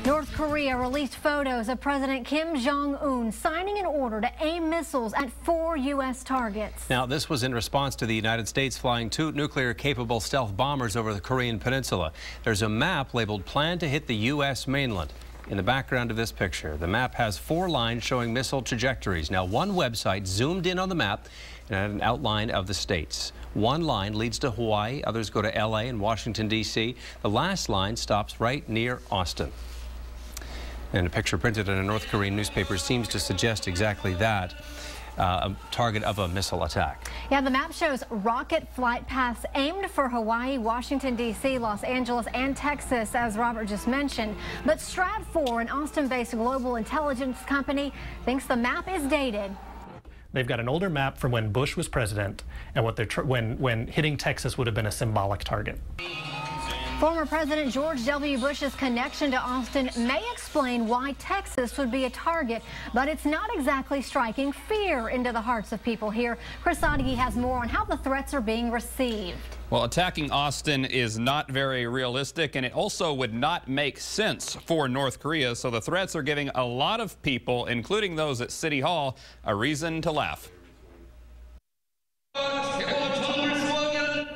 North Korea released photos of President Kim Jong-un signing an order to aim missiles at 4 U.S. targets. Now, this was in response to the United States flying 2 nuclear-capable stealth bombers over the Korean peninsula. There's a map labeled "Plan to hit the U.S. mainland." In the background of this picture, the map has 4 lines showing missile trajectories. Now, one website zoomed in on the map and had an outline of the states. One line leads to Hawaii, others go to L.A. and Washington, D.C. The last line stops right near Austin. And a picture printed in a North Korean newspaper seems to suggest exactly that, a target of a missile attack. Yeah, the map shows rocket flight paths aimed for Hawaii, Washington, D.C., Los Angeles, and Texas, as Robert just mentioned. But Stratfor, an Austin-based global intelligence company, thinks the map is dated. They've got an older map from when Bush was president, and what they're when hitting Texas would have been a symbolic target. Former President George W. Bush's connection to Austin may explain why Texas would be a target, but it's not exactly striking fear into the hearts of people here. Chris Sadeghi has more on how the threats are being received. Well, attacking Austin is not very realistic, and it also would not make sense for North Korea, so the threats are giving a lot of people, including those at City Hall, a reason to laugh.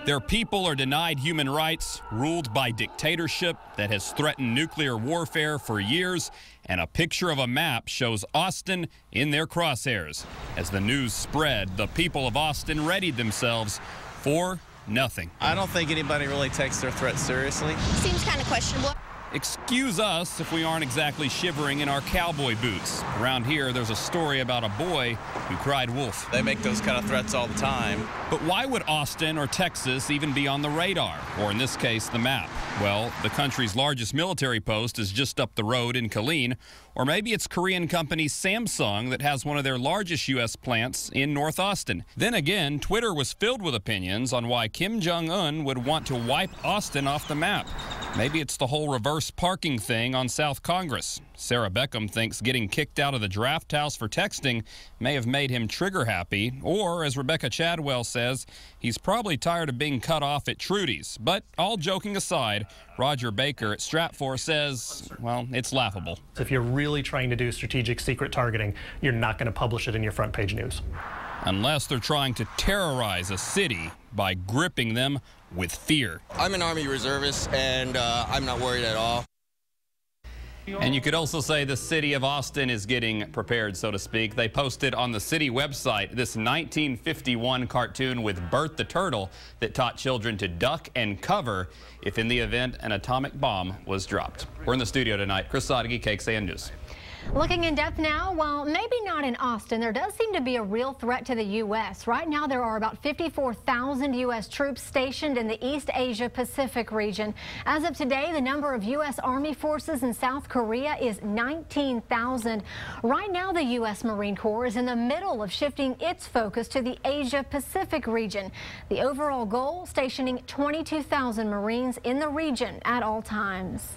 Their people are denied human rights, ruled by dictatorship that has threatened nuclear warfare for years, and a picture of a map shows Austin in their crosshairs. As the news spread, the people of Austin readied themselves for nothing. I don't think anybody really takes their threats seriously. Seems kind of questionable. Excuse us if we aren't exactly shivering in our cowboy boots. Around here, there's a story about a boy who cried wolf. They make those kind of threats all the time. But why would Austin or Texas even be on the radar, or in this case, the map? Well, the country's largest military post is just up the road in Killeen, or maybe it's Korean company Samsung that has one of their largest U.S. plants in North Austin. Then again, Twitter was filled with opinions on why Kim Jong-un would want to wipe Austin off the map. Maybe it's the whole reverse parking thing on South Congress. Sarah Beckham thinks getting kicked out of the draft house for texting may have made him trigger happy, or as Rebecca Chadwell says, he's probably tired of being cut off at Trudy's. But all joking aside, Roger Baker at Stratfor says, well, it's laughable. If you're really trying to do strategic secret targeting, you're not going to publish it in your front page news. Unless they're trying to terrorize a city by gripping them with fear. I'm an Army reservist, and I'm not worried at all. And you could also say the city of Austin is getting prepared, so to speak. They posted on the city website this 1951 cartoon with Bert the Turtle that taught children to duck and cover if in the event an atomic bomb was dropped. We're in the studio tonight. Chris Sadeghi, KXAN News. Looking in depth now, while maybe not in Austin, there does seem to be a real threat to the U.S. Right now, there are about 54,000 U.S. troops stationed in the East Asia Pacific region. As of today, the number of U.S. Army forces in South Korea is 19,000. Right now, the U.S. Marine Corps is in the middle of shifting its focus to the Asia Pacific region. The overall goal, stationing 22,000 Marines in the region at all times.